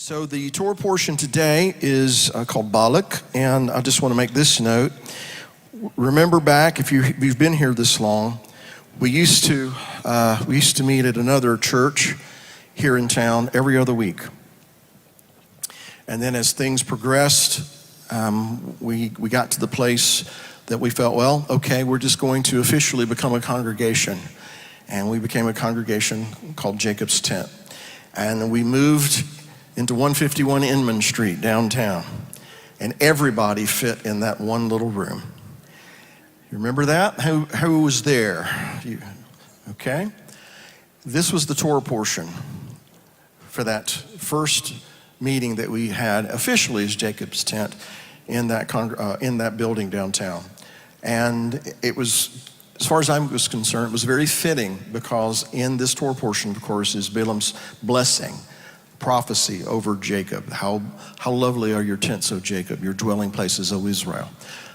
So the Torah portion today is called Balak, and I just want to make this note. Remember back, if you've been here this long, we used to meet at another church here in town every other week. And then as things progressed, we got to the place that we felt, well, okay, we're just going to officially become a congregation. And we became a congregation called Jacob's Tent. And we moved into 151 Inman Street downtown. And everybody fit in that one little room. You remember that? Who was there? Okay. This was the Torah portion for that first meeting that we had officially as Jacob's Tent in that building downtown. And it was, as far as I was concerned, it was very fitting because in this Torah portion, of course, is Balaam's blessing, prophecy over Jacob. How lovely are your tents, O Jacob, your dwelling places, O Israel.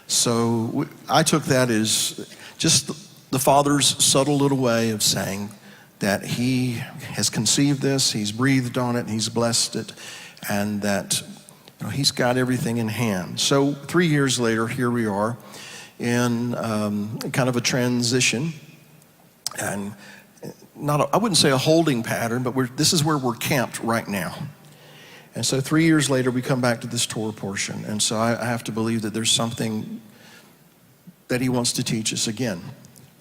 So I took that as just the Father's subtle little way of saying that he has conceived this, he's breathed on it, he's blessed it, and that he's got everything in hand. So 3 years later, here we are in kind of a transition, and I wouldn't say a holding pattern, but this is where we're camped right now. And so 3 years later, we come back to this Torah portion. And so I have to believe that there's something that he wants to teach us again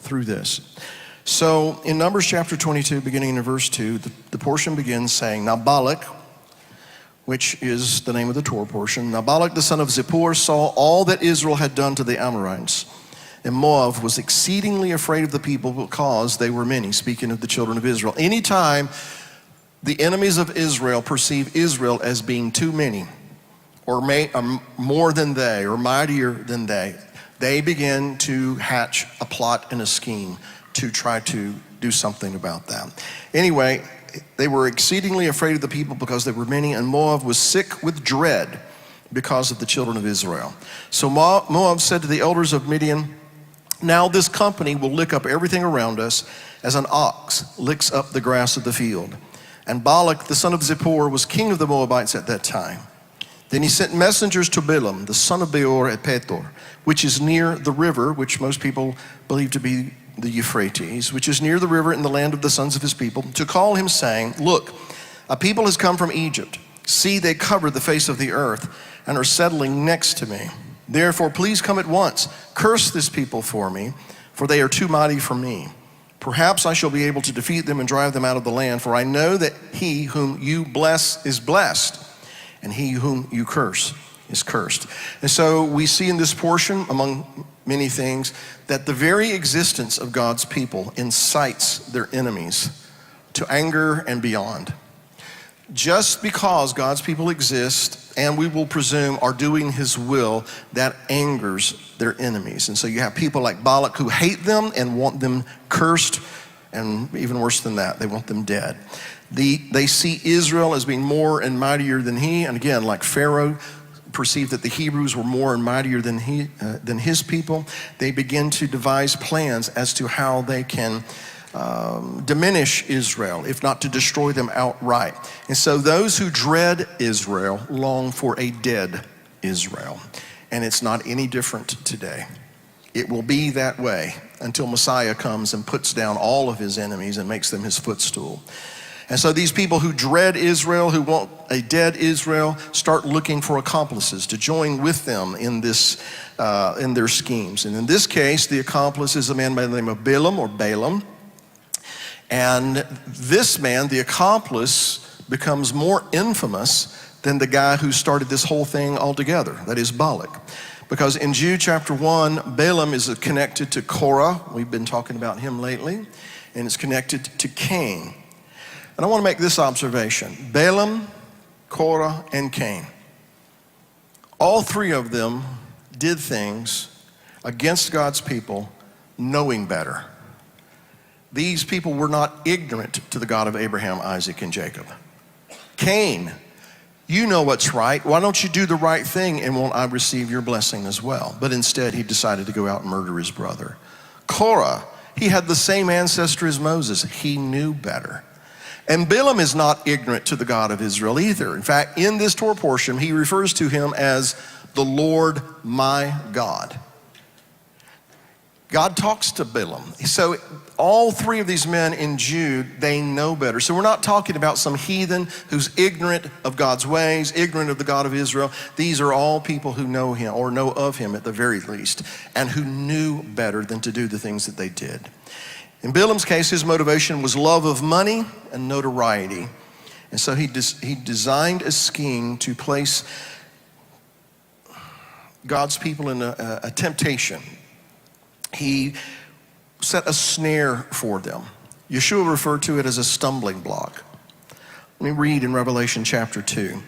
through this. So in Numbers chapter 22, beginning in verse 2, the portion begins saying, Now Balak, which is the name of the Torah portion, Now Balak the son of Zippor saw all that Israel had done to the Amorites. And Moab was exceedingly afraid of the people because they were many, speaking of the children of Israel. Anytime the enemies of Israel perceive Israel as being too many, or more than they, or mightier than they begin to hatch a plot and a scheme to try to do something about that. Anyway, they were exceedingly afraid of the people because they were many, and Moab was sick with dread because of the children of Israel. So Moab said to the elders of Midian, Now this company will lick up everything around us as an ox licks up the grass of the field. And Balak, the son of Zippor, was king of the Moabites at that time. Then he sent messengers to Balaam, the son of Beor at Pethor, which is near the river, which most people believe to be the Euphrates, which is near the river in the land of the sons of his people, to call him, saying, Look, a people has come from Egypt. See, they cover the face of the earth and are settling next to me. Therefore, please come at once. Curse this people for me, for they are too mighty for me. Perhaps I shall be able to defeat them and drive them out of the land, for I know that he whom you bless is blessed, and he whom you curse is cursed. And so we see in this portion, among many things, that the very existence of God's people incites their enemies to anger and beyond. Just because God's people exist, and we will presume are doing his will, that angers their enemies. And so you have people like Balak who hate them and want them cursed, and even worse than that, they want them dead. They see Israel as being more and mightier than he, and again, like Pharaoh perceived that the Hebrews were more and mightier than his people. They begin to devise plans as to how they can diminish Israel, if not to destroy them outright. And so those who dread Israel long for a dead Israel. And it's not any different today. It will be that way until Messiah comes and puts down all of his enemies and makes them his footstool. And so these people who dread Israel, who want a dead Israel, start looking for accomplices to join with them in this, in their schemes. And in this case, the accomplice is a man by the name of Balaam. And this man, the accomplice, becomes more infamous than the guy who started this whole thing altogether, that is Balak. Because in Jude chapter 1, Balaam is connected to Korah. We've been talking about him lately. And it's connected to Cain. And I want to make this observation. Balaam, Korah, and Cain. All three of them did things against God's people, knowing better. These people were not ignorant to the God of Abraham, Isaac, and Jacob. Cain, you know what's right. Why don't you do the right thing and won't I receive your blessing as well? But instead, he decided to go out and murder his brother. Korah, he had the same ancestor as Moses. He knew better. And Balaam is not ignorant to the God of Israel either. In fact, in this Torah portion, he refers to him as the Lord my God. God talks to Balaam. So all three of these men in Jude, they know better. So we're not talking about some heathen who's ignorant of God's ways, ignorant of the God of Israel. These are all people who know him, or know of him at the very least, and who knew better than to do the things that they did. In Balaam's case, his motivation was love of money and notoriety. And so he designed a scheme to place God's people in a temptation. He set a snare for them. Yeshua referred to it as a stumbling block. Let me read in Revelation chapter 2.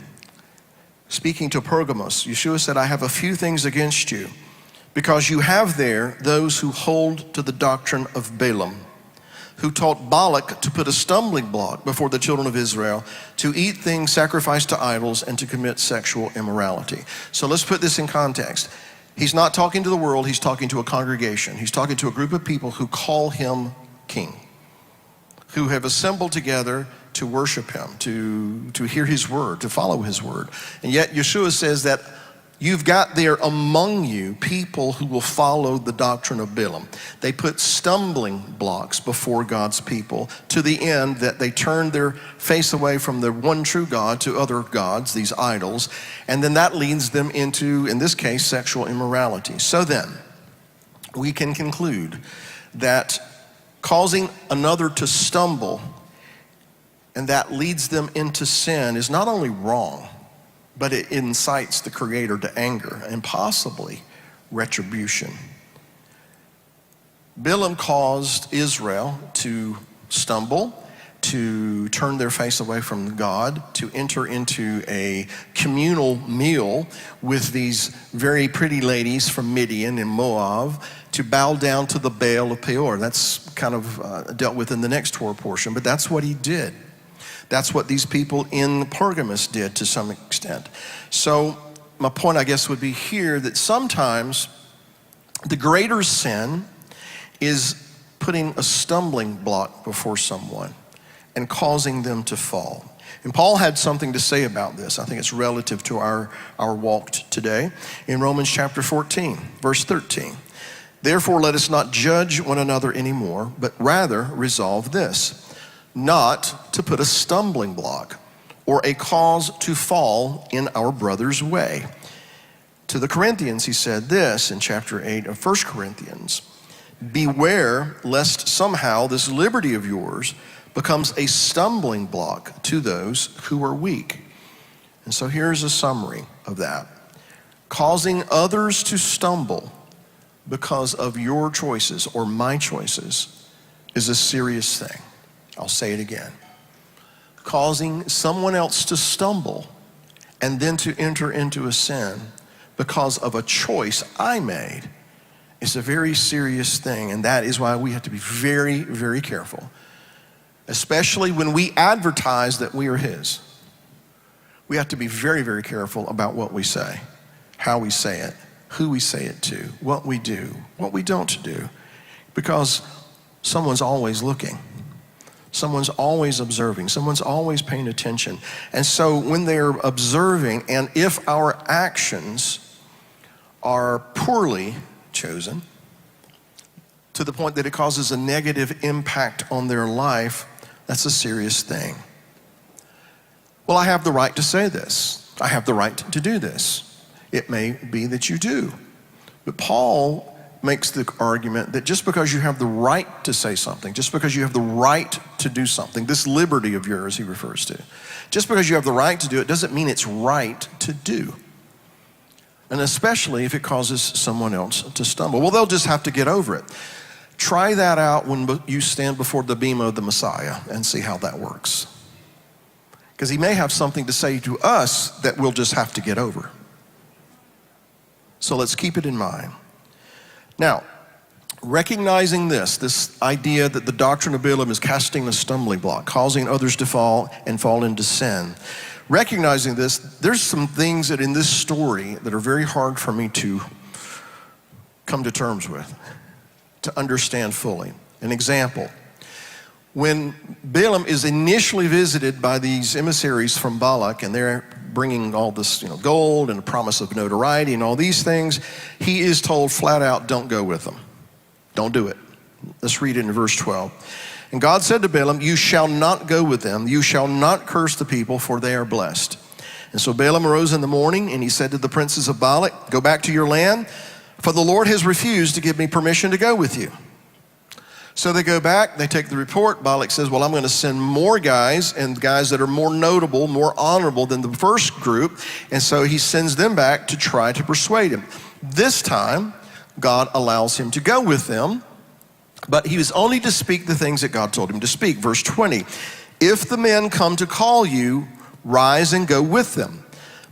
Speaking to Pergamos, Yeshua said, I have a few things against you, because you have there those who hold to the doctrine of Balaam, who taught Balak to put a stumbling block before the children of Israel, to eat things sacrificed to idols and to commit sexual immorality. So let's put this in context. He's not talking to the world, he's talking to a congregation. He's talking to a group of people who call him king, who have assembled together to worship him, to hear his word, to follow his word. And yet Yeshua says that you've got there among you people who will follow the doctrine of Balaam. They put stumbling blocks before God's people to the end that they turn their face away from the one true God to other gods, these idols, and then that leads them into, in this case, sexual immorality. So then, we can conclude that causing another to stumble and that leads them into sin is not only wrong, but it incites the Creator to anger and possibly retribution. Balaam caused Israel to stumble, to turn their face away from God, to enter into a communal meal with these very pretty ladies from Midian and Moab, to bow down to the Baal of Peor. That's kind of dealt with in the next Torah portion, but that's what he did. That's what these people in Pergamos did to some extent. So my point, I guess, would be here that sometimes the greater sin is putting a stumbling block before someone and causing them to fall. And Paul had something to say about this. I think it's relative to our walk today. In Romans chapter 14, verse 13. Therefore, let us not judge one another anymore, but rather resolve this, not to put a stumbling block or a cause to fall in our brother's way. To the Corinthians, he said this in chapter 8 of 1 Corinthians, beware lest somehow this liberty of yours becomes a stumbling block to those who are weak. And so here's a summary of that. Causing others to stumble because of your choices or my choices is a serious thing. I'll say it again. Causing someone else to stumble and then to enter into a sin because of a choice I made is a very serious thing. And that is why we have to be very, very careful, especially when we advertise that we are his. We have to be very, very careful about what we say, how we say it, who we say it to, what we do, what we don't do, because someone's always looking. Someone's always observing. Someone's always paying attention. And so when they're observing, and if our actions are poorly chosen to the point that it causes a negative impact on their life, that's a serious thing. Well, I have the right to say this. I have the right to do this. It may be that you do. But Paul makes the argument that just because you have the right to say something, just because you have the right to do something, this liberty of yours he refers to, just because you have the right to do it doesn't mean it's right to do. And especially if it causes someone else to stumble. Well, they'll just have to get over it. Try that out when you stand before the bema of the Messiah and see how that works. Because he may have something to say to us that we'll just have to get over. So let's keep it in mind. Now, recognizing this idea that the doctrine of Balaam is casting a stumbling block, causing others to fall and fall into sin. Recognizing this, there's some things that in this story that are very hard for me to come to terms with, to understand fully. An example, When Balaam is initially visited by these emissaries from Balak, and they're bringing all this gold and a promise of notoriety and all these things, he is told flat out, don't go with them. Don't do it. Let's read it in verse 12. And God said to Balaam, you shall not go with them. You shall not curse the people, for they are blessed. And so Balaam arose in the morning, and he said to the princes of Balak, go back to your land, for the Lord has refused to give me permission to go with you. So they go back, they take the report. Balak says, well, I'm going to send more guys, and guys that are more notable, more honorable than the first group. And so he sends them back to try to persuade him. This time, God allows him to go with them, but he was only to speak the things that God told him to speak. Verse 20, if the men come to call you, rise and go with them.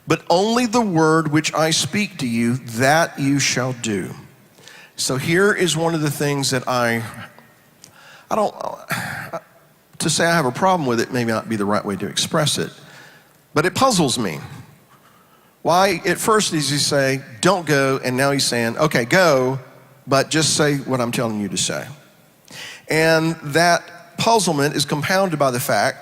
But only the word which I speak to you, that you shall do. So here is one of the things that to say I have a problem with it may not be the right way to express it, but it puzzles me. Why at first does he say, don't go, and now he's saying, okay, go, but just say what I'm telling you to say. And that puzzlement is compounded by the fact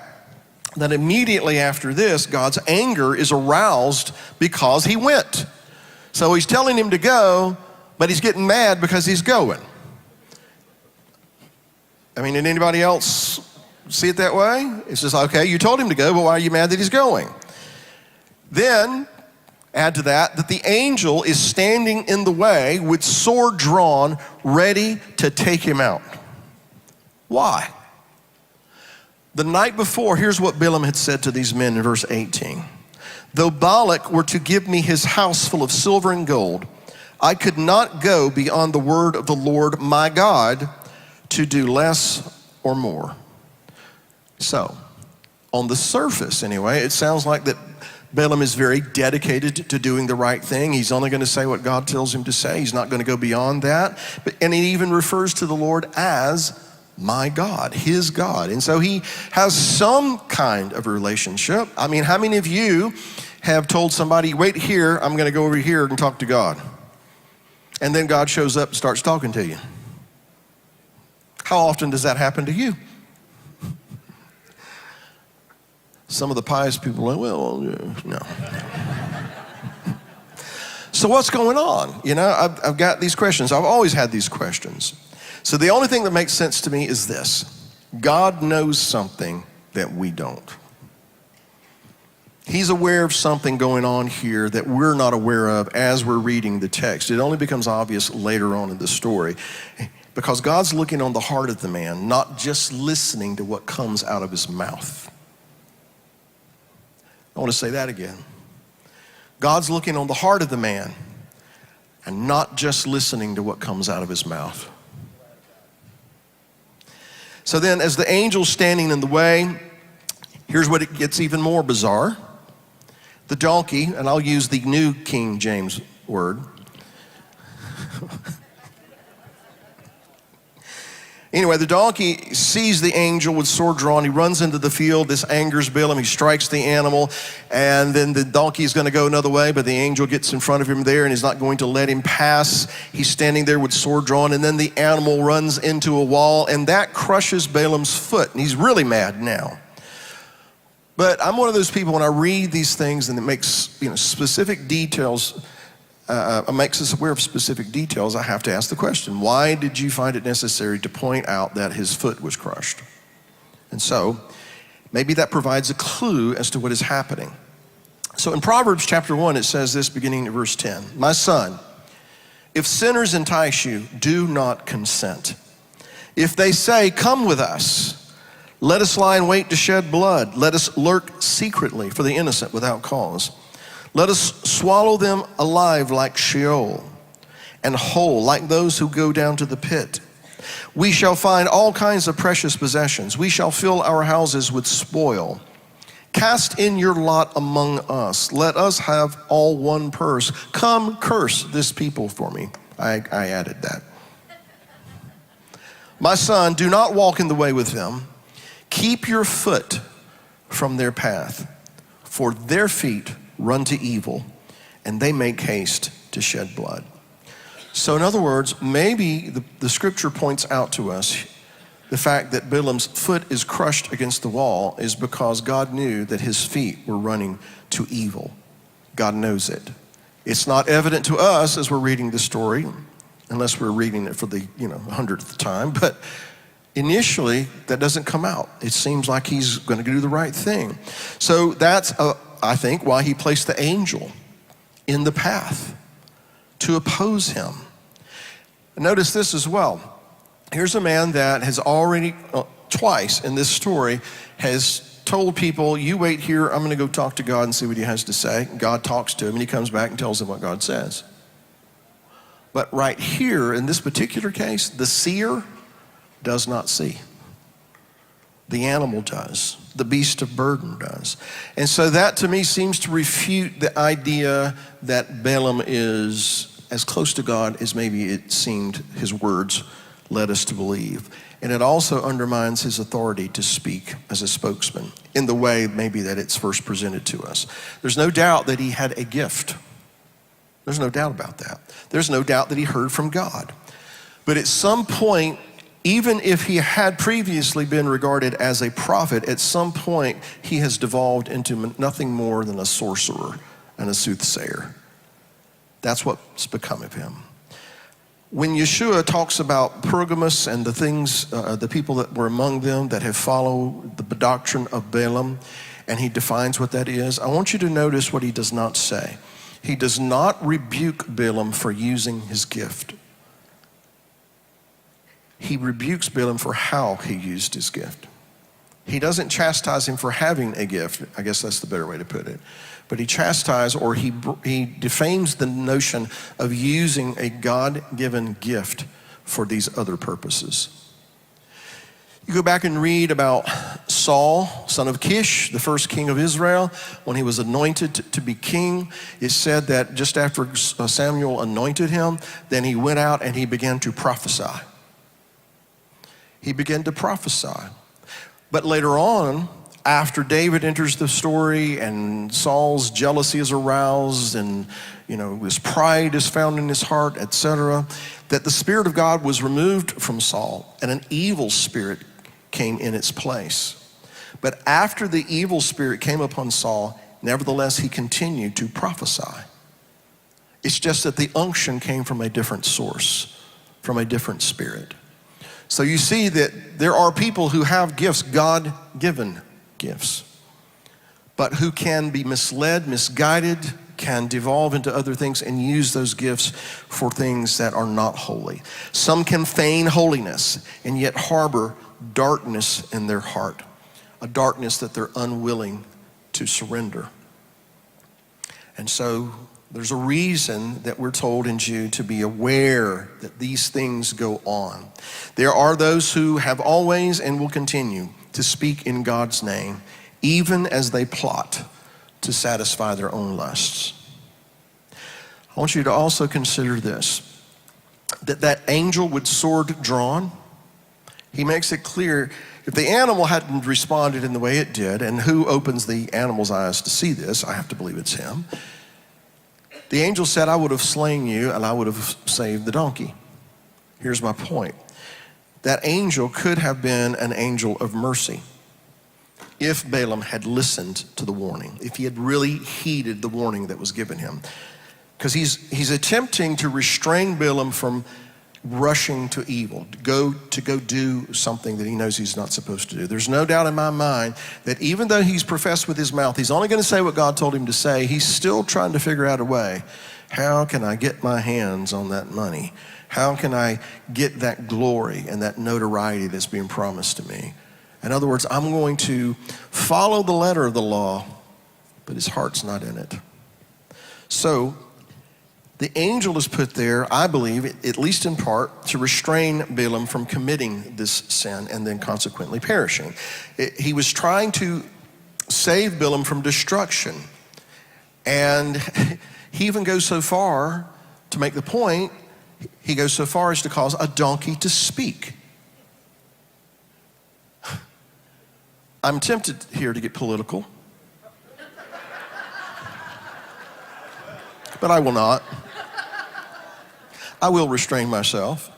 that immediately after this, God's anger is aroused because he went. So he's telling him to go, but he's getting mad because he's going. I mean, did anybody else see it that way? It's just, okay, you told him to go, but why are you mad that he's going? Then, add to that the angel is standing in the way with sword drawn, ready to take him out. Why? The night before, here's what Balaam had said to these men in verse 18. Though Balak were to give me his house full of silver and gold, I could not go beyond the word of the Lord my God to do less or more. So, on the surface anyway, it sounds like that Balaam is very dedicated to doing the right thing. He's only going to say what God tells him to say. He's not going to go beyond that. And he even refers to the Lord as my God, his God. And so he has some kind of relationship. I mean, how many of you have told somebody, wait here, I'm going to go over here and talk to God? And then God shows up and starts talking to you. How often does that happen to you? Some of the pious people are like, well, no. So what's going on? I've got these questions. I've always had these questions. So the only thing that makes sense to me is this. God knows something that we don't. He's aware of something going on here that we're not aware of as we're reading the text. It only becomes obvious later on in the story because God's looking on the heart of the man, not just listening to what comes out of his mouth. I want to say that again. God's looking on the heart of the man and not just listening to what comes out of his mouth. So then as the angel's standing in the way, here's what it gets even more bizarre. The donkey, and I'll use the New King James word. Anyway, the donkey sees the angel with sword drawn. He runs into the field. This angers Balaam. He strikes the animal, and then the donkey is going to go another way, but the angel gets in front of him there, and he's not going to let him pass. He's standing there with sword drawn, and then the animal runs into a wall, and that crushes Balaam's foot, and he's really mad now. But I'm one of those people, when I read these things and it makes specific details, makes us aware of specific details, I have to ask the question, why did you find it necessary to point out that his foot was crushed? And so, maybe that provides a clue as to what is happening. So in Proverbs chapter 1, it says this beginning at verse 10, my son, if sinners entice you, do not consent. If they say, come with us, let us lie in wait to shed blood. Let us lurk secretly for the innocent without cause. Let us swallow them alive like Sheol, and whole like those who go down to the pit. We shall find all kinds of precious possessions. We shall fill our houses with spoil. Cast in your lot among us. Let us have all one purse. Come curse this people for me. I added that. My son, do not walk in the way with them. Keep your foot from their path, for their feet run to evil, and they make haste to shed blood. So in other words, maybe the scripture points out to us The fact that Balaam's foot is crushed against the wall is because God knew that his feet were running to evil. God knows it. It's not evident to us as we're reading the story, unless we're reading it for the 100th time, but initially that doesn't come out. It seems like he's going to do the right thing. So that's, I think, why he placed the angel in the path to oppose him. Notice this as well. Here's a man that has already, twice in this story, has told people, you wait here, I'm going to go talk to God and see what he has to say. God talks to him and he comes back and tells him what God says. But right here, in this particular case, the seer does not see. The animal does. The beast of burden does. And so that to me seems to refute the idea that Balaam is as close to God as maybe it seemed his words led us to believe. And it also undermines his authority to speak as a spokesman in the way maybe that it's first presented to us. There's no doubt that he had a gift. There's no doubt about that. There's no doubt that he heard from God. But at some point, even if he had previously been regarded as a prophet, at some point he has devolved into nothing more than a sorcerer and a soothsayer. That's what's become of him. When Yeshua talks about Pergamos and the things, the people that were among them that have followed the doctrine of Balaam, and he defines what that is, I want you to notice what he does not say. He does not rebuke Balaam for using his gift. He rebukes Balaam for how he used his gift. He doesn't chastise him for having a gift. I guess that's the better way to put it. But he chastises, or he defames the notion of using a God-given gift for these other purposes. You go back and read about Saul, son of Kish, the first king of Israel. When he was anointed to be king, it said that just after Samuel anointed him, then he went out and he began to prophesy. He began to prophesy. But later on, after David enters the story and Saul's jealousy is aroused and, his pride is found in his heart, etc., that the Spirit of God was removed from Saul and an evil spirit came in its place. But after the evil spirit came upon Saul, nevertheless, he continued to prophesy. It's just that the unction came from a different source, from a different spirit. So you see that there are people who have gifts, God-given gifts, but who can be misled, misguided, can devolve into other things and use those gifts for things that are not holy. Some can feign holiness and yet harbor darkness in their heart, a darkness that they're unwilling to surrender. And so there's a reason that we're told in Jude to be aware that these things go on. There are those who have always and will continue to speak in God's name, even as they plot to satisfy their own lusts. I want you to also consider this, that angel with sword drawn, he makes it clear if the animal hadn't responded in the way it did, and who opens the animal's eyes to see this? I have to believe it's him. The angel said, I would have slain you and I would have saved the donkey. Here's my point. That angel could have been an angel of mercy if Balaam had listened to the warning, if he had really heeded the warning that was given him. Because he's attempting to restrain Balaam from rushing to evil, to go do something that he knows he's not supposed to do. There's no doubt in my mind that even though he's professed with his mouth, he's only going to say what God told him to say, he's still trying to figure out a way. How can I get my hands on that money? How can I get that glory and that notoriety that's being promised to me? In other words, I'm going to follow the letter of the law, but his heart's not in it. So the angel is put there, I believe, at least in part, to restrain Balaam from committing this sin and then consequently perishing. He was trying to save Balaam from destruction. And he even goes so far to make the point, he goes so far as to cause a donkey to speak. I'm tempted here to get political, but I will not. I will restrain myself.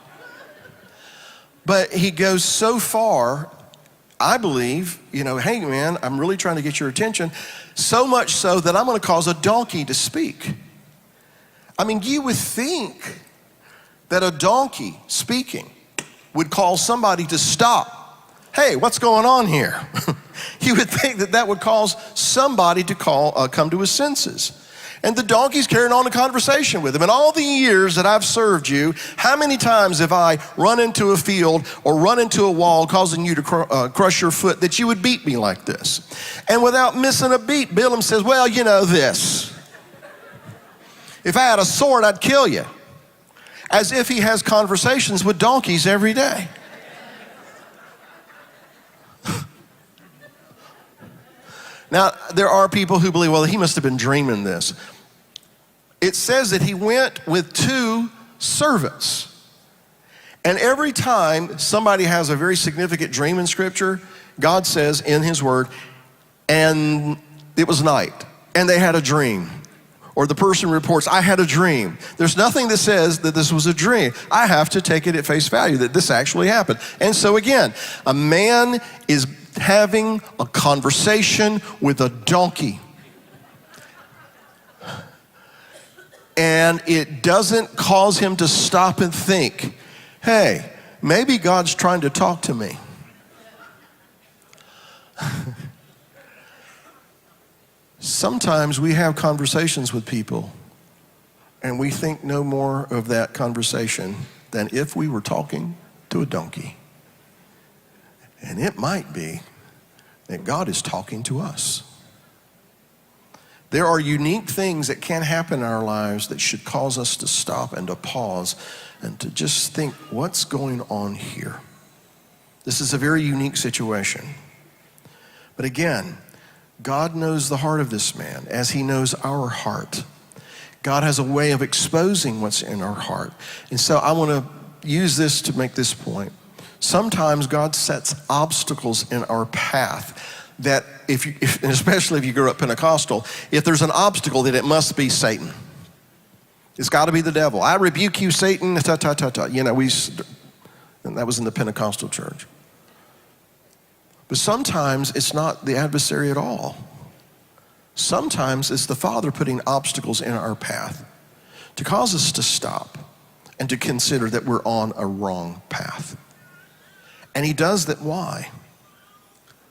But he goes so far, I believe, hey man, I'm really trying to get your attention, so much so that I'm going to cause a donkey to speak. I mean, you would think that a donkey speaking would cause somebody to stop. Hey, what's going on here? You would think that that would cause somebody to come to his senses. And the donkey's carrying on a conversation with him. In all the years that I've served you, how many times have I run into a field or run into a wall causing you to crush your foot that you would beat me like this? And without missing a beat, Balaam says, well, you know this. If I had a sword, I'd kill you. As if he has conversations with donkeys every day. Now, there are people who believe, well, he must have been dreaming this. It says that he went with 2 servants. And every time somebody has a very significant dream in Scripture, God says in his word, and it was night, and they had a dream. Or the person reports, I had a dream. There's nothing that says that this was a dream. I have to take it at face value that this actually happened. And so again, a man is having a conversation with a donkey. And it doesn't cause him to stop and think, hey, maybe God's trying to talk to me. Sometimes we have conversations with people and we think no more of that conversation than if we were talking to a donkey. And it might be that God is talking to us. There are unique things that can happen in our lives that should cause us to stop and to pause and to just think, what's going on here? This is a very unique situation. But again, God knows the heart of this man as he knows our heart. God has a way of exposing what's in our heart. And so I want to use this to make this point. Sometimes God sets obstacles in our path that and especially if you grew up Pentecostal, if there's an obstacle, then it must be Satan. It's got to be the devil. I rebuke you, Satan, and that was in the Pentecostal church. But sometimes it's not the adversary at all. Sometimes it's the Father putting obstacles in our path to cause us to stop and to consider that we're on a wrong path. And he does that, why?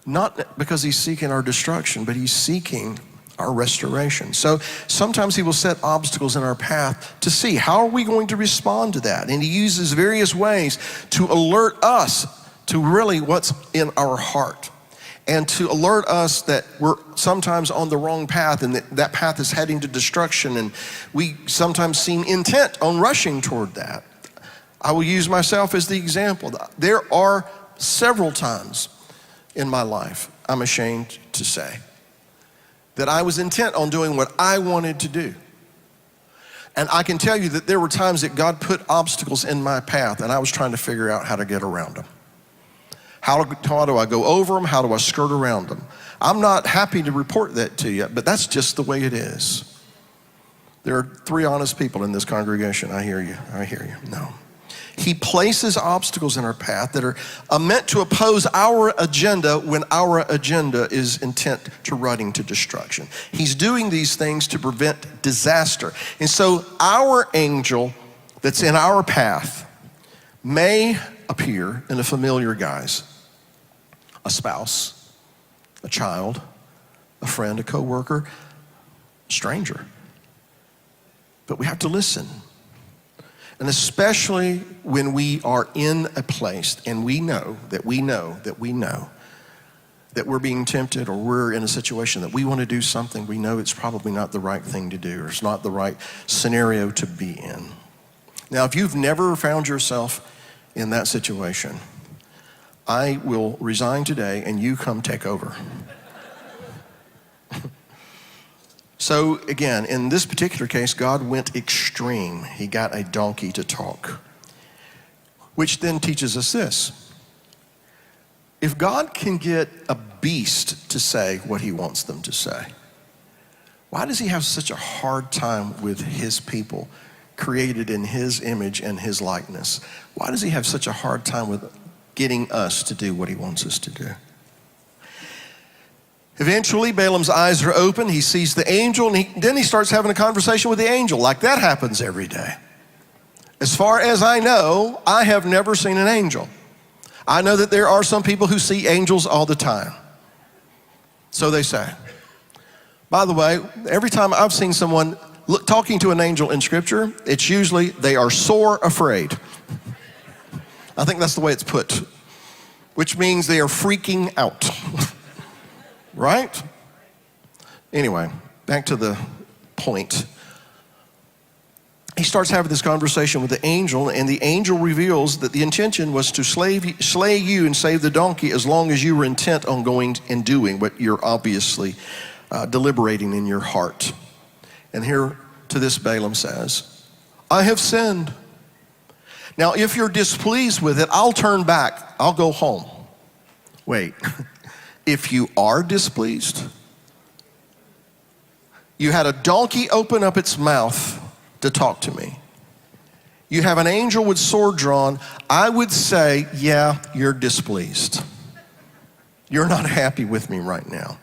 Not because he's seeking our destruction, but he's seeking our restoration. So sometimes he will set obstacles in our path to see how are we going to respond to that. And he uses various ways to alert us to really what's in our heart and to alert us that we're sometimes on the wrong path and that path is heading to destruction, and we sometimes seem intent on rushing toward that. I will use myself as the example. There are several times in my life, I'm ashamed to say, that I was intent on doing what I wanted to do. And I can tell you that there were times that God put obstacles in my path and I was trying to figure out how to get around them. How do I go over them? How do I skirt around them? I'm not happy to report that to you, but that's just the way it is. There are 3 honest people in this congregation. I hear you. No. He places obstacles in our path that are meant to oppose our agenda when our agenda is intent to running to destruction. He's doing these things to prevent disaster. And so our angel that's in our path may appear in a familiar guise. A spouse, a child, a friend, a coworker, a stranger. But we have to listen. And especially when we are in a place and we know that we're being tempted or we're in a situation that we want to do something, we know it's probably not the right thing to do or it's not the right scenario to be in. Now, if you've never found yourself in that situation, I will resign today and you come take over. So again, in this particular case, God went extreme. He got a donkey to talk, which then teaches us this. If God can get a beast to say what he wants them to say, why does he have such a hard time with his people created in his image and his likeness? Why does he have such a hard time with getting us to do what he wants us to do. Eventually, Balaam's eyes are open. He sees the angel, and then he starts having a conversation with the angel, like that happens every day. As far as I know, I have never seen an angel. I know that there are some people who see angels all the time. So they say. By the way, every time I've seen someone talking to an angel in Scripture, it's usually they are sore afraid. I think that's the way it's put, which means they are freaking out. Right? Anyway, back to the point. He starts having this conversation with the angel, and the angel reveals that the intention was to slay you and save the donkey as long as you were intent on going and doing what you're obviously deliberating in your heart. And here to this Balaam says, I have sinned. Now, if you're displeased with it, I'll turn back. I'll go home. Wait. If you are displeased, you had a donkey open up its mouth to talk to me. You have an angel with sword drawn. I would say, yeah, you're displeased. You're not happy with me right now.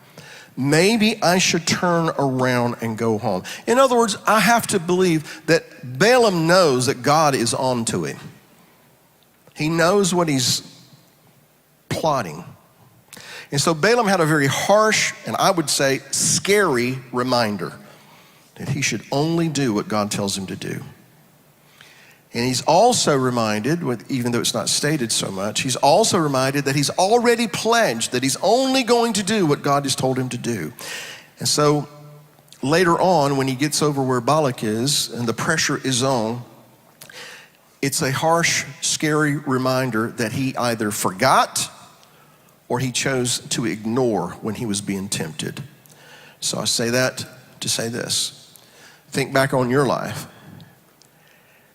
Maybe I should turn around and go home. In other words, I have to believe that Balaam knows that God is on to him. He knows what he's plotting. And so Balaam had a very harsh, and I would say scary reminder that he should only do what God tells him to do. And he's also reminded, even though it's not stated so much, he's also reminded that he's already pledged that he's only going to do what God has told him to do. And so later on, when he gets over where Balak is and the pressure is on, it's a harsh, scary reminder that he either forgot or he chose to ignore when he was being tempted. So I say that to say this. Think back on your life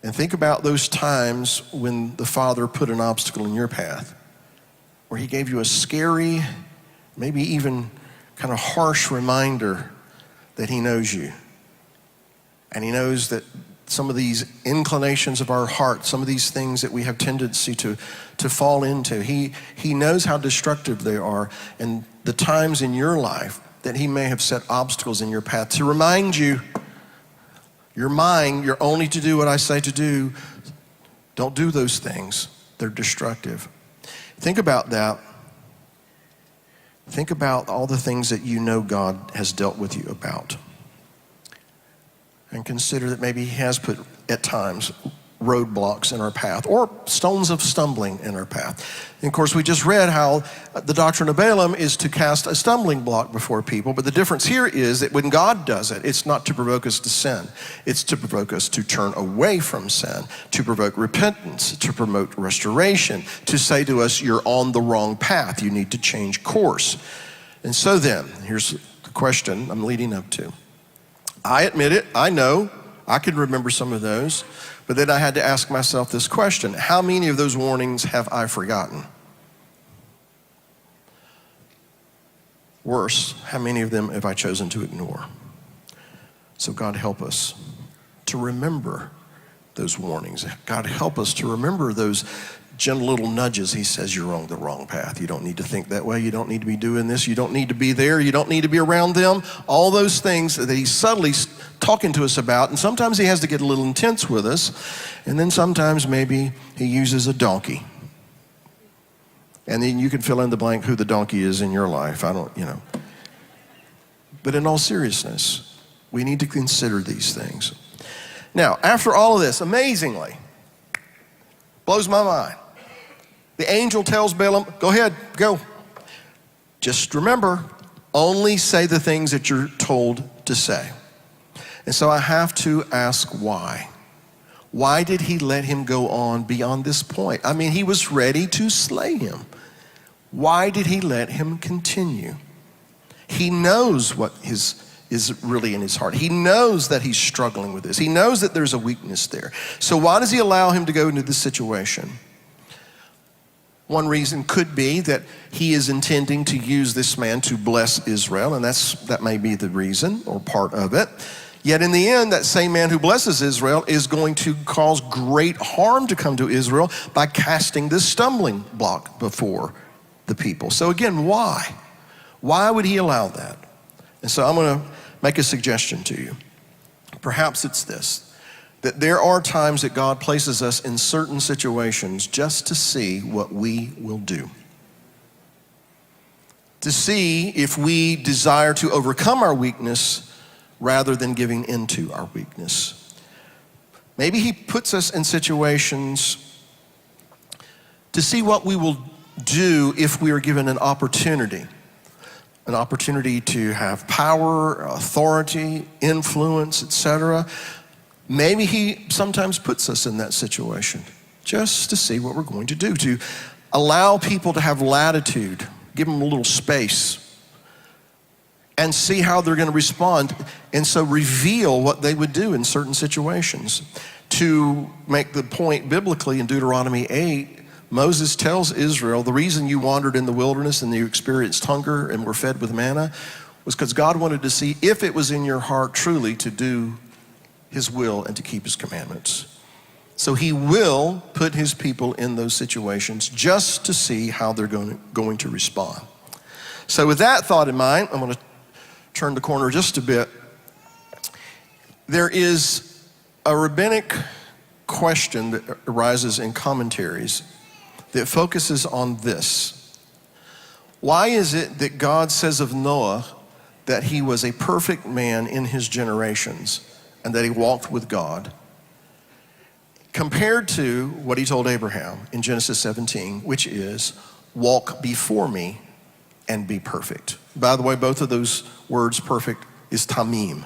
and think about those times when the Father put an obstacle in your path, where he gave you a scary, maybe even kind of harsh reminder that he knows you. And he knows that some of these inclinations of our heart, some of these things that we have tendency to fall into, he knows how destructive they are, and the times in your life that he may have set obstacles in your path to remind you, you're mine, you're only to do what I say to do. Don't do those things. They're destructive. Think about that. Think about all the things that you know God has dealt with you about. And consider that maybe he has put, at times, roadblocks in our path or stones of stumbling in our path. And of course, we just read how the doctrine of Balaam is to cast a stumbling block before people. But the difference here is that when God does it, it's not to provoke us to sin. It's to provoke us to turn away from sin, to provoke repentance, to promote restoration, to say to us, you're on the wrong path. You need to change course. And so then, here's the question I'm leading up to. I admit it, I know, I can remember some of those, but then I had to ask myself this question: how many of those warnings have I forgotten? Worse, how many of them have I chosen to ignore? So God help us to remember those warnings. God help us to remember those gentle little nudges. He says, you're on the wrong path. You don't need to think that way. You don't need to be doing this. You don't need to be there. You don't need to be around them. All those things that he's subtly talking to us about. And sometimes he has to get a little intense with us. And then sometimes maybe he uses a donkey. And then you can fill in the blank who the donkey is in your life. But in all seriousness, we need to consider these things. Now, after all of this, amazingly, blows my mind. The angel tells Balaam, go ahead, go. Just remember, only say the things that you're told to say. And so I have to ask why. Why did he let him go on beyond this point? I mean, he was ready to slay him. Why did he let him continue? He knows what is really in his heart. He knows that he's struggling with this. He knows that there's a weakness there. So why does he allow him to go into this situation? One reason could be that he is intending to use this man to bless Israel, and that may be the reason or part of it. Yet in the end, that same man who blesses Israel is going to cause great harm to come to Israel by casting this stumbling block before the people. So again, why? Why would he allow that? And so I'm going to make a suggestion to you. Perhaps it's this, that there are times that God places us in certain situations just to see what we will do. To see if we desire to overcome our weakness rather than giving into our weakness. Maybe he puts us in situations to see what we will do if we are given an opportunity to have power, authority, influence, etc. Maybe he sometimes puts us in that situation just to see what we're going to do, to allow people to have latitude, give them a little space, and see how they're going to respond, and so reveal what they would do in certain situations. To make the point biblically in Deuteronomy 8, Moses tells Israel, the reason you wandered in the wilderness and you experienced hunger and were fed with manna was because God wanted to see if it was in your heart truly to do his will and to keep his commandments. So he will put his people in those situations just to see how they're going to respond. So with that thought in mind, I'm going to turn the corner just a bit. There is a rabbinic question that arises in commentaries that focuses on this. Why is it that God says of Noah that he was a perfect man in his generations and that he walked with God, compared to what he told Abraham in Genesis 17, which is, walk before me and be perfect? By the way, both of those words, perfect, is tamim.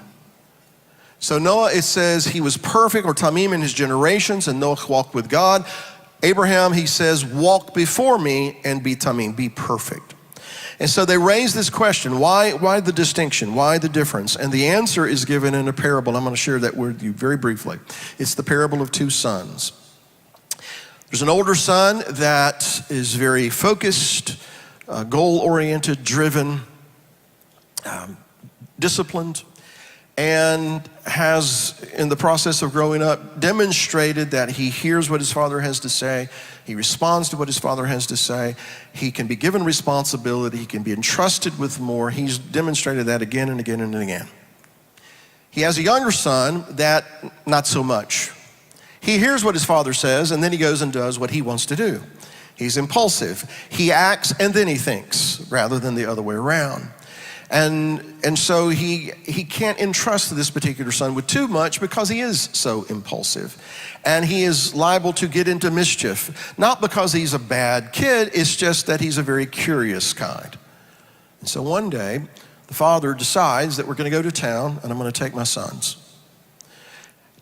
So Noah, it says he was perfect, or tamim, in his generations, and Noah walked with God. Abraham, he says, walk before me and be tamim, be perfect. And so they raise this question, why the distinction? Why the difference? And the answer is given in a parable. I'm going to share that with you very briefly. It's the parable of two sons. There's an older son that is very focused, goal-oriented, driven, disciplined, and has, in the process of growing up, demonstrated that he hears what his father has to say. He responds to what his father has to say. He can be given responsibility. He can be entrusted with more. He's demonstrated that again and again and again. He has a younger son that not so much. He hears what his father says, and then he goes and does what he wants to do. He's impulsive. He acts and then he thinks, rather than the other way around. And so he can't entrust this particular son with too much because he is so impulsive. And he is liable to get into mischief. Not because he's a bad kid, it's just that he's a very curious kind. And so one day, the father decides that we're going to go to town and I'm going to take my sons.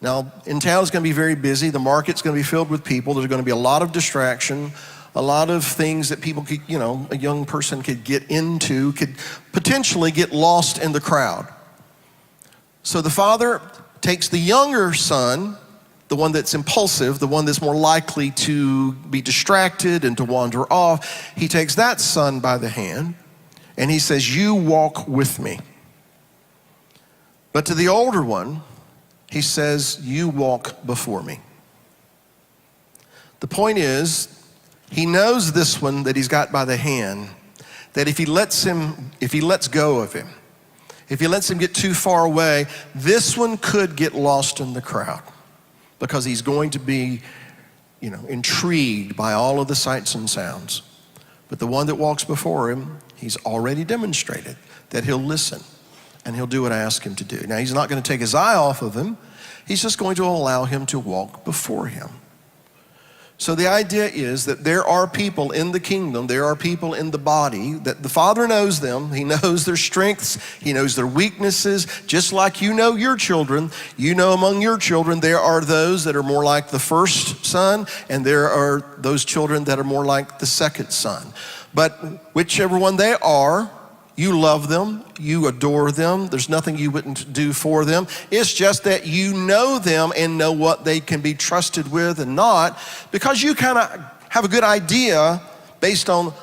Now, in town it's going to be very busy. The market's going to be filled with people. There's going to be a lot of distraction, a lot of things that people could, a young person could get into, could potentially get lost in the crowd. So the father takes the younger son, the one that's impulsive, the one that's more likely to be distracted and to wander off. He takes that son by the hand and he says, you walk with me. But to the older one, he says, you walk before me. The point is, he knows this one that he's got by the hand, that if he lets go of him, if he lets him get too far away, this one could get lost in the crowd because he's going to be, intrigued by all of the sights and sounds. But the one that walks before him, he's already demonstrated that he'll listen and he'll do what I ask him to do. Now, he's not going to take his eye off of him. He's just going to allow him to walk before him. So the idea is that there are people in the kingdom, there are people in the body, that the Father knows them. He knows their strengths, he knows their weaknesses, just like you know your children. You know among your children, there are those that are more like the first son, and there are those children that are more like the second son. But whichever one they are, you love them, you adore them. There's nothing you wouldn't do for them. It's just that you know them and know what they can be trusted with and not, because you kind of have a good idea based on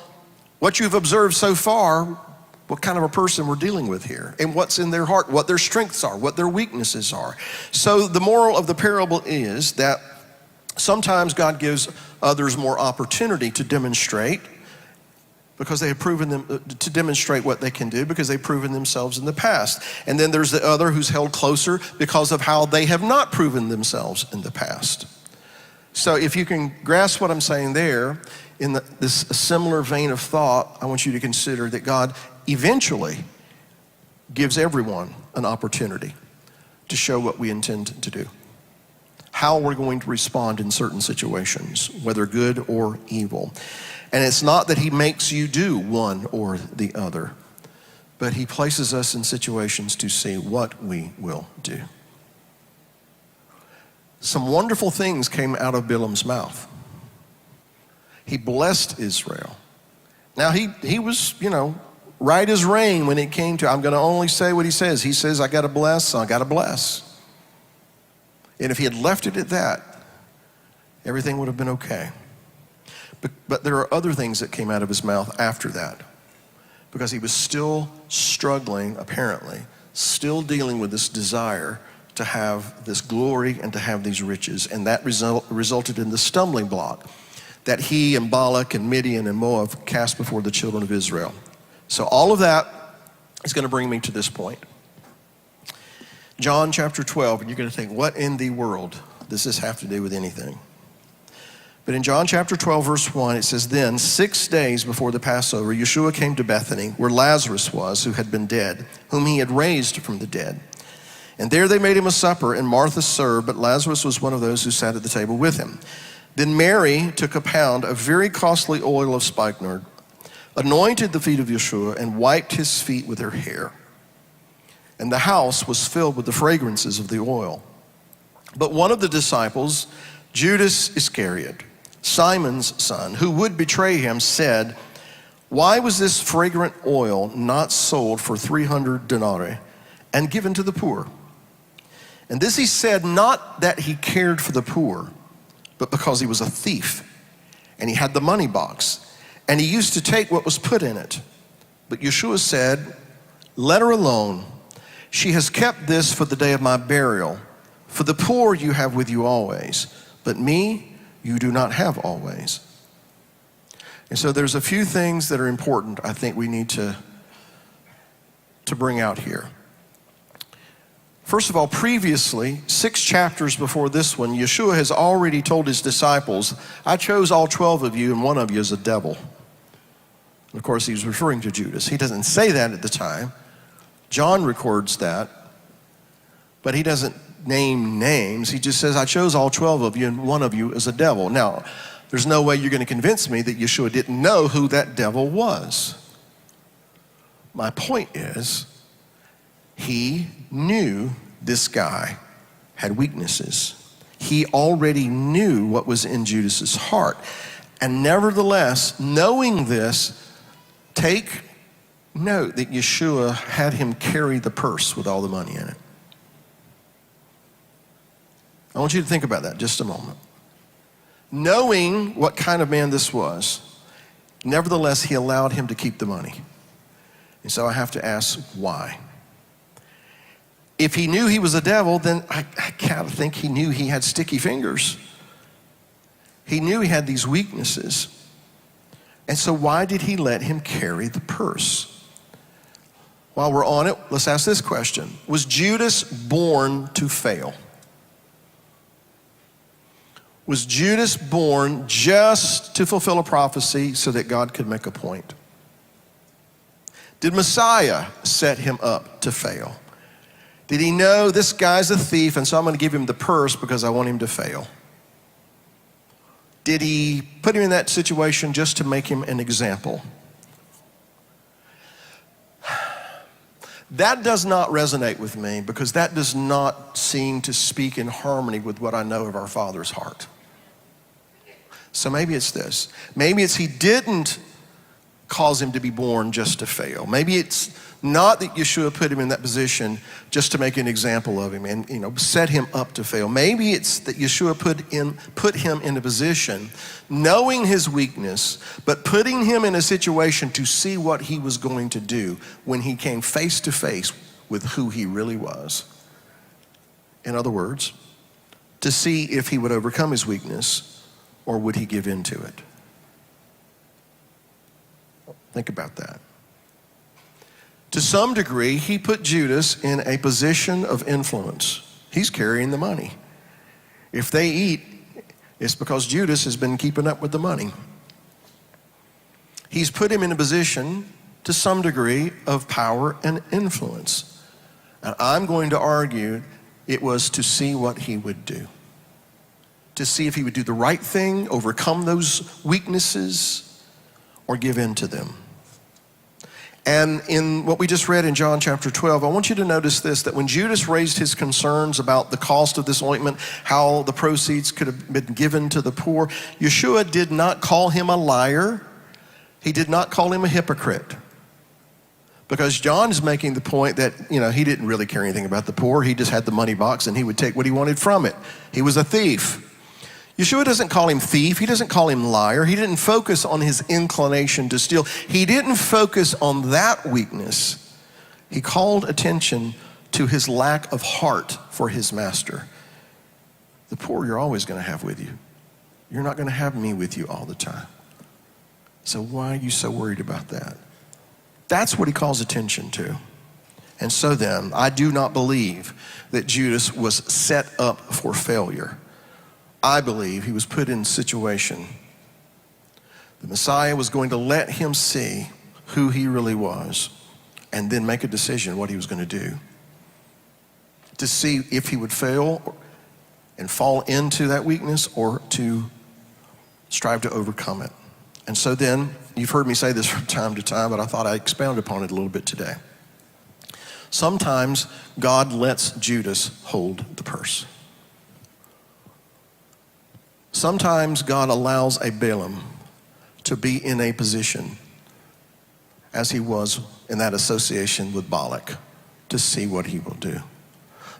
what you've observed so far, what kind of a person we're dealing with here, and what's in their heart, what their strengths are, what their weaknesses are. So the moral of the parable is that sometimes God gives others more opportunity to demonstrate because they have proven them to demonstrate what they can do because they've proven themselves in the past. And then there's the other who's held closer because of how they have not proven themselves in the past. So if you can grasp what I'm saying there, in this similar vein of thought, I want you to consider that God eventually gives everyone an opportunity to show what we intend to do, how we're going to respond in certain situations, whether good or evil. And it's not that he makes you do one or the other, but he places us in situations to see what we will do. Some wonderful things came out of Balaam's mouth. He blessed Israel. Now he was, right as rain when it came to, I'm going to only say what he says. He says, I got to bless, so I got to bless. And if he had left it at that, everything would have been okay. But there are other things that came out of his mouth after that, because he was still struggling, apparently, still dealing with this desire to have this glory and to have these riches. And that resulted in the stumbling block that he and Balak and Midian and Moab cast before the children of Israel. So all of that is going to bring me to this point. John chapter 12, and you're going to think, what in the world does this have to do with anything? But in John chapter 12, verse 1, it says, Then 6 days before the Passover, Yeshua came to Bethany, where Lazarus was, who had been dead, whom he had raised from the dead. And there they made him a supper, and Martha served, but Lazarus was one of those who sat at the table with him. Then Mary took a pound of very costly oil of spikenard, anointed the feet of Yeshua, and wiped his feet with her hair. And the house was filled with the fragrances of the oil. But one of the disciples, Judas Iscariot, Simon's son, who would betray him, said, Why was this fragrant oil not sold for 300 denarii and given to the poor? And this he said, not that he cared for the poor, but because he was a thief, and he had the money box, and he used to take what was put in it. But Yeshua said, Let her alone. She has kept this for the day of my burial. For the poor you have with you always, but me you do not have always. And so there's a few things that are important I think we need to bring out here. First of all, previously, 6 chapters before this one, Yeshua has already told his disciples, I chose all 12 of you, and one of you is a devil. And of course, he's referring to Judas. He doesn't say that at the time. John records that, but he doesn't name names. He just says, I chose all 12 of you, and one of you is a devil. Now, there's no way you're going to convince me that Yeshua didn't know who that devil was. My point is, he knew this guy had weaknesses. He already knew what was in Judas's heart. And nevertheless, knowing this, take note that Yeshua had him carry the purse with all the money in it. I want you to think about that just a moment. Knowing what kind of man this was, nevertheless, he allowed him to keep the money. And so I have to ask, why? If he knew he was a devil, then I gotta think he knew he had sticky fingers. He knew he had these weaknesses. And so why did he let him carry the purse? While we're on it, let's ask this question. Was Judas born to fail? Was Judas born just to fulfill a prophecy so that God could make a point? Did Messiah set him up to fail? Did he know this guy's a thief, and so I'm going to give him the purse because I want him to fail? Did he put him in that situation just to make him an example? That does not resonate with me because that does not seem to speak in harmony with what I know of our Father's heart. So maybe it's this. Maybe it's he didn't cause him to be born just to fail. Maybe it's Not that Yeshua put him in that position just to make an example of him and set him up to fail. Maybe it's that Yeshua put him in a position knowing his weakness, but putting him in a situation to see what he was going to do when he came face to face with who he really was. In other words, to see if he would overcome his weakness or would he give in to it. Think about that. To some degree, he put Judas in a position of influence. He's carrying the money. If they eat, it's because Judas has been keeping up with the money. He's put him in a position, to some degree, of power and influence. And I'm going to argue it was to see what he would do. To see if he would do the right thing, overcome those weaknesses, or give in to them. And in what we just read in John chapter 12, I want you to notice this, that when Judas raised his concerns about the cost of this ointment, how the proceeds could have been given to the poor, Yeshua did not call him a liar. He did not call him a hypocrite. Because John is making the point that, he didn't really care anything about the poor. He just had the money box and he would take what he wanted from it. He was a thief. Yeshua doesn't call him thief. He doesn't call him liar. He didn't focus on his inclination to steal. He didn't focus on that weakness. He called attention to his lack of heart for his master. The poor you're always going to have with you. You're not going to have me with you all the time. So why are you so worried about that? That's what he calls attention to. And so then, I do not believe that Judas was set up for failure. I believe he was put in a situation. The Messiah was going to let him see who he really was and then make a decision what he was going to do. To see if he would fail and fall into that weakness or to strive to overcome it. And so then, you've heard me say this from time to time, but I thought I'd expound upon it a little bit today. Sometimes God lets Judas hold the purse. Sometimes God allows a Balaam to be in a position, as he was in that association with Balak, to see what he will do.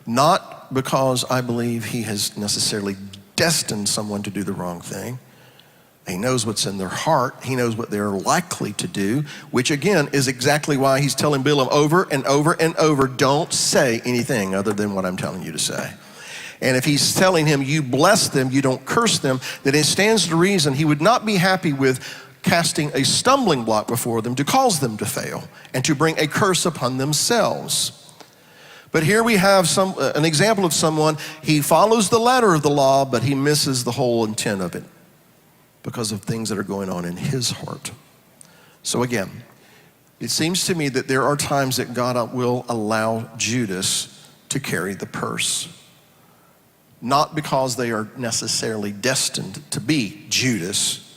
Not because I believe he has necessarily destined someone to do the wrong thing. He knows what's in their heart. He knows what they're likely to do, which again is exactly why he's telling Balaam over and over and over, don't say anything other than what I'm telling you to say. And if he's telling him, you bless them, you don't curse them, then it stands to reason he would not be happy with casting a stumbling block before them to cause them to fail and to bring a curse upon themselves. But here we have an example of someone, he follows the letter of the law, but he misses the whole intent of it because of things that are going on in his heart. So again, it seems to me that there are times that God will allow Judas to carry the purse. Not because they are necessarily destined to be Judas,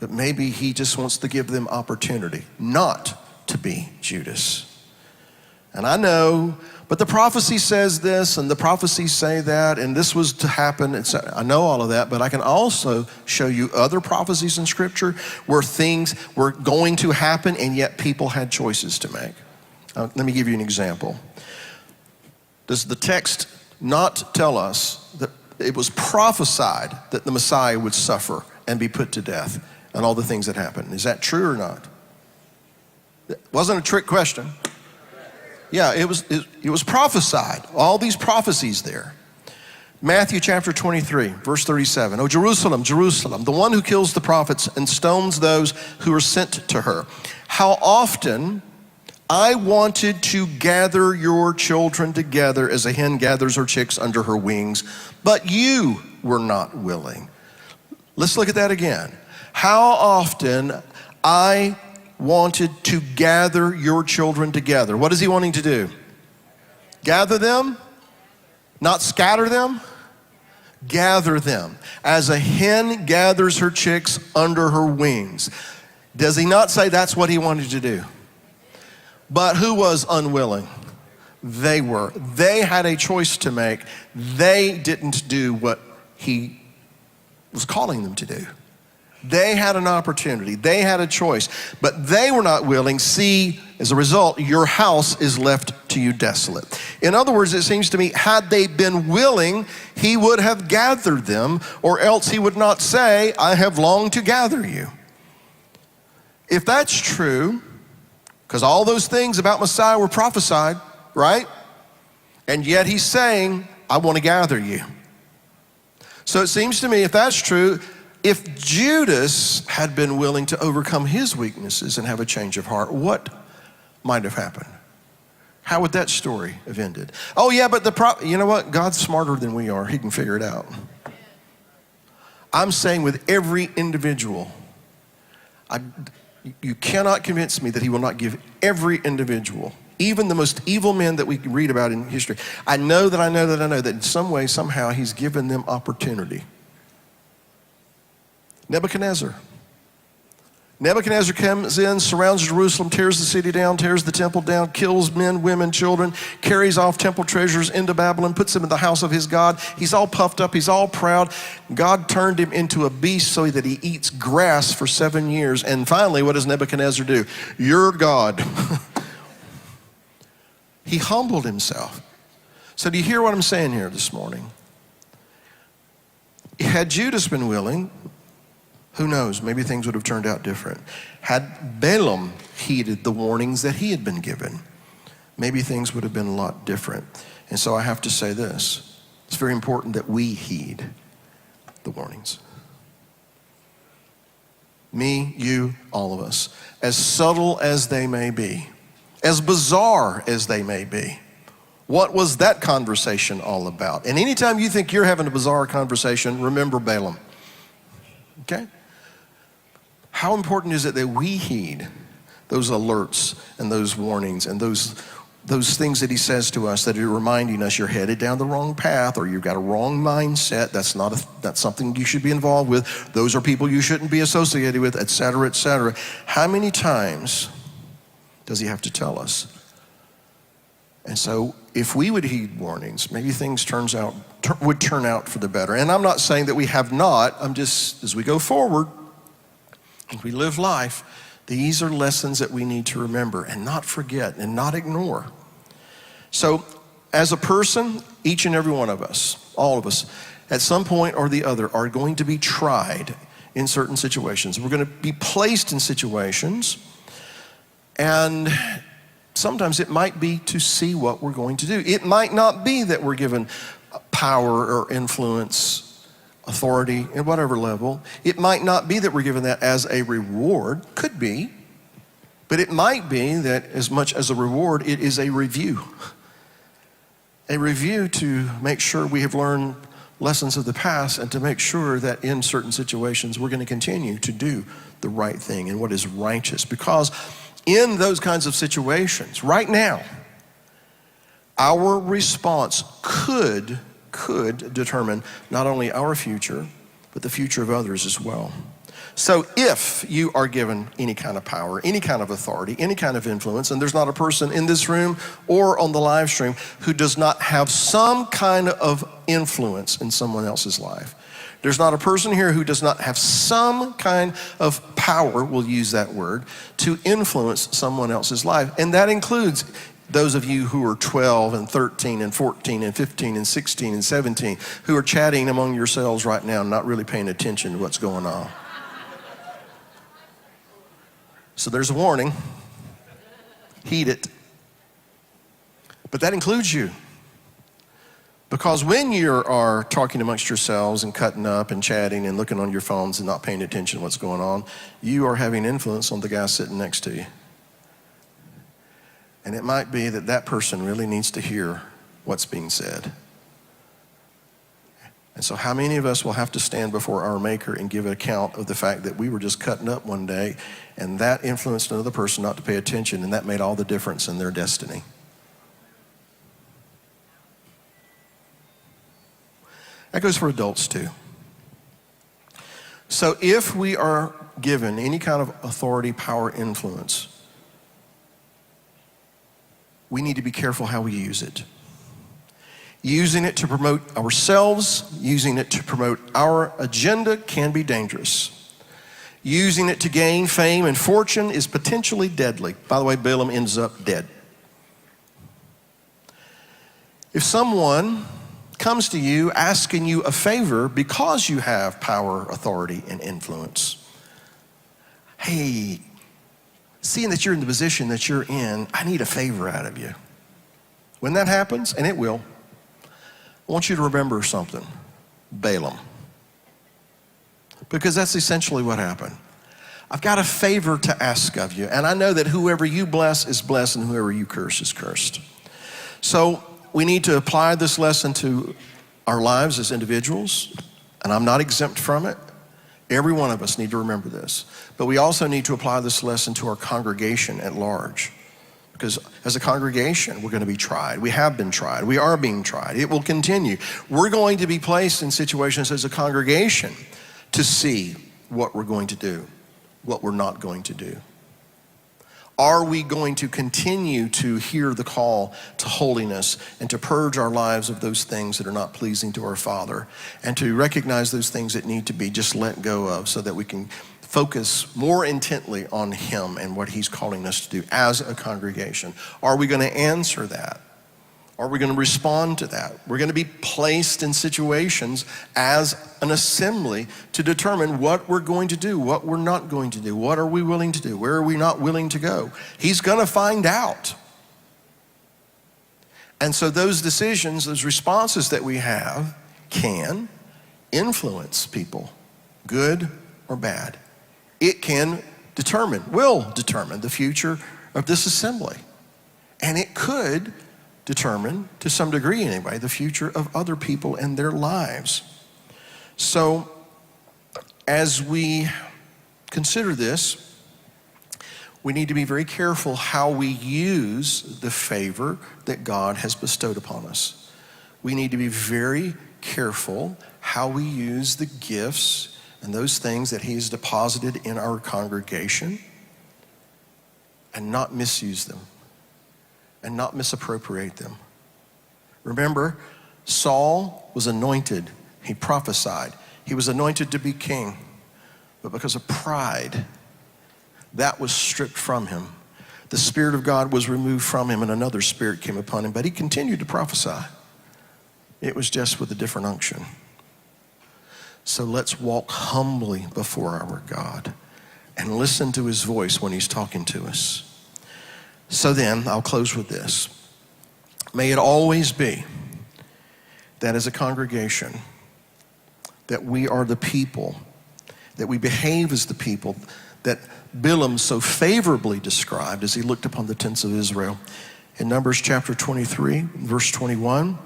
but maybe he just wants to give them opportunity not to be Judas. And I know, but the prophecy says this and the prophecies say that and this was to happen. I know all of that, but I can also show you other prophecies in Scripture where things were going to happen and yet people had choices to make. Let me give you an example. Does the text not tell us that it was prophesied that the Messiah would suffer and be put to death and all the things that happened? Is that true or not? It wasn't a trick question. Yeah, it was prophesied. All these prophecies there. Matthew chapter 23, verse 37. Oh, Jerusalem, Jerusalem, the one who kills the prophets and stones those who are sent to her. How often I wanted to gather your children together as a hen gathers her chicks under her wings, but you were not willing. Let's look at that again. How often I wanted to gather your children together. What is he wanting to do? Gather them, not scatter them. Gather them as a hen gathers her chicks under her wings. Does he not say that's what he wanted to do? But who was unwilling? They were. They had a choice to make. They didn't do what he was calling them to do. They had an opportunity. They had a choice, but they were not willing. See, as a result, your house is left to you desolate. In other words, it seems to me, had they been willing, he would have gathered them, or else he would not say, I have longed to gather you. If that's true, because all those things about Messiah were prophesied, right? And yet he's saying, I want to gather you. So it seems to me, if that's true, if Judas had been willing to overcome his weaknesses and have a change of heart, what might have happened? How would that story have ended? Oh yeah, but you know what? God's smarter than we are. He can figure it out. I'm saying with every individual, you cannot convince me that he will not give every individual, even the most evil men that we can read about in history. I know that in some way, somehow, he's given them opportunity. Nebuchadnezzar comes in, surrounds Jerusalem, tears the city down, tears the temple down, kills men, women, children, carries off temple treasures into Babylon, puts them in the house of his God. He's all puffed up, he's all proud. God turned him into a beast so that he eats grass for 7 years. And finally, what does Nebuchadnezzar do? You're God. He humbled himself. So do you hear what I'm saying here this morning? Had Judas been willing, who knows, maybe things would have turned out different. Had Balaam heeded the warnings that he had been given, maybe things would have been a lot different. And so I have to say this, it's very important that we heed the warnings. Me, you, all of us. As subtle as they may be, as bizarre as they may be. What was that conversation all about? And anytime you think you're having a bizarre conversation, remember Balaam. Okay? How important is it that we heed those alerts and those warnings and those things that he says to us that are reminding us you're headed down the wrong path or you've got a wrong mindset, that's something you should be involved with. Those are people you shouldn't be associated with, et cetera, et cetera. How many times does he have to tell us? And so if we would heed warnings, maybe things would turn out for the better. And I'm not saying that we have not. I'm just, as we go forward, as we live life, these are lessons that we need to remember and not forget and not ignore. So as a person, each and every one of us, all of us, at some point or the other are going to be tried in certain situations. We're going to be placed in situations, and sometimes it might be to see what we're going to do. It might not be that we're given power or influence, authority at whatever level. It might not be that we're given that as a reward. Could be. But it might be that as much as a reward, it is a review. A review to make sure we have learned lessons of the past and to make sure that in certain situations we're going to continue to do the right thing and what is righteous. Because in those kinds of situations, right now, our response could determine not only our future, but the future of others as well. So if you are given any kind of power, any kind of authority, any kind of influence, and there's not a person in this room or on the live stream who does not have some kind of influence in someone else's life. There's not a person here who does not have some kind of power, we'll use that word, to influence someone else's life. And that includes those of you who are 12 and 13 and 14 and 15 and 16 and 17 who are chatting among yourselves right now and not really paying attention to what's going on. So there's a warning. Heed it. But that includes you. Because when you are talking amongst yourselves and cutting up and chatting and looking on your phones and not paying attention to what's going on, you are having influence on the guy sitting next to you. And it might be that that person really needs to hear what's being said. And so how many of us will have to stand before our Maker and give an account of the fact that we were just cutting up one day and that influenced another person not to pay attention, and that made all the difference in their destiny? That goes for adults too. So if we are given any kind of authority, power, influence, we need to be careful how we use it. Using it to promote ourselves, using it to promote our agenda can be dangerous. Using it to gain fame and fortune is potentially deadly. By the way, Balaam ends up dead. If someone comes to you asking you a favor because you have power, authority, and influence, hey, seeing that you're in the position that you're in, I need a favor out of you. When that happens, and it will, I want you to remember something. Balaam. Because that's essentially what happened. I've got a favor to ask of you, and I know that whoever you bless is blessed and whoever you curse is cursed. So we need to apply this lesson to our lives as individuals, and I'm not exempt from it. Every one of us need to remember this. But we also need to apply this lesson to our congregation at large. Because as a congregation, we're going to be tried. We have been tried. We are being tried. It will continue. We're going to be placed in situations as a congregation to see what we're going to do, what we're not going to do. Are we going to continue to hear the call to holiness and to purge our lives of those things that are not pleasing to our Father, and to recognize those things that need to be just let go of so that we can focus more intently on Him and what He's calling us to do as a congregation? Are we going to answer that? Are we going to respond to that? We're going to be placed in situations as an assembly to determine what we're going to do, what we're not going to do, what are we willing to do, where are we not willing to go. He's going to find out. And so those decisions, those responses that we have can influence people, good or bad. It can will determine the future of this assembly. And it could determine, to some degree anyway, the future of other people and their lives. So as we consider this, we need to be very careful how we use the favor that God has bestowed upon us. We need to be very careful how we use the gifts and those things that He has deposited in our congregation and not misuse them and not misappropriate them. Remember, Saul was anointed. He prophesied. He was anointed to be king. But because of pride, that was stripped from him. The Spirit of God was removed from him and another spirit came upon him. But he continued to prophesy. It was just with a different unction. So let's walk humbly before our God and listen to His voice when He's talking to us. So then, I'll close with this. May it always be that as a congregation, that we are the people, that we behave as the people that Balaam so favorably described as he looked upon the tents of Israel. In Numbers chapter 23, verse 21,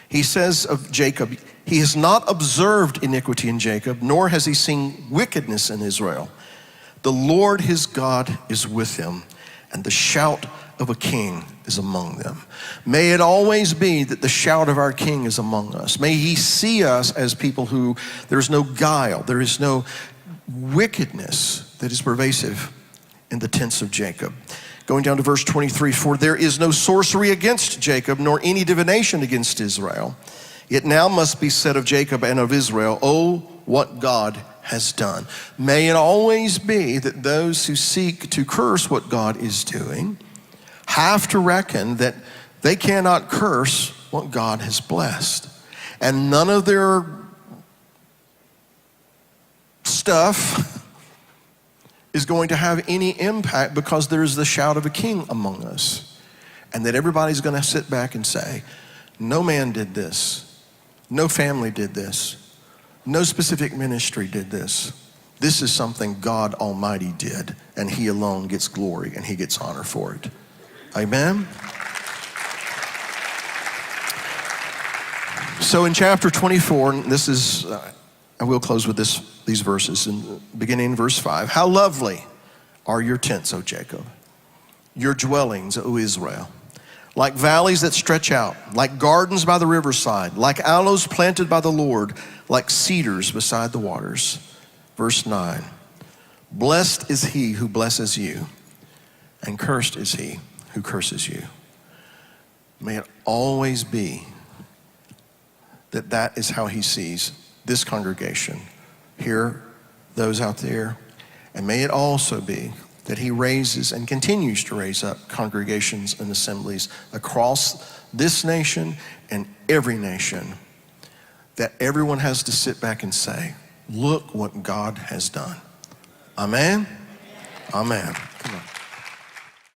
he says of Jacob, he has not observed iniquity in Jacob, nor has he seen wickedness in Israel. The Lord his God is with him, and the shout of a king is among them. May it always be that the shout of our King is among us. May He see us as people who there's no guile, there is no wickedness that is pervasive in the tents of Jacob. Going down to verse 23, for there is no sorcery against Jacob, nor any divination against Israel. It now must be said of Jacob and of Israel, oh, what God has done. May it always be that those who seek to curse what God is doing have to reckon that they cannot curse what God has blessed. And none of their stuff is going to have any impact because there is the shout of a king among us. And that everybody's going to sit back and say, no man did this. No family did this. No specific ministry did this. This is something God Almighty did, and He alone gets glory and He gets honor for it. Amen? So in chapter 24, and this is, I will close with these verses, beginning in verse 5. How lovely are your tents, O Jacob, your dwellings, O Israel. Like valleys that stretch out, like gardens by the riverside, like aloes planted by the Lord, like cedars beside the waters. Verse 9, blessed is he who blesses you, and cursed is he who curses you. May it always be that that is how He sees this congregation here those out there. And may it also be that he raises and continues to raise up congregations and assemblies across this nation and every nation, that everyone has to sit back and say, look what God has done. Amen? Amen. Come on.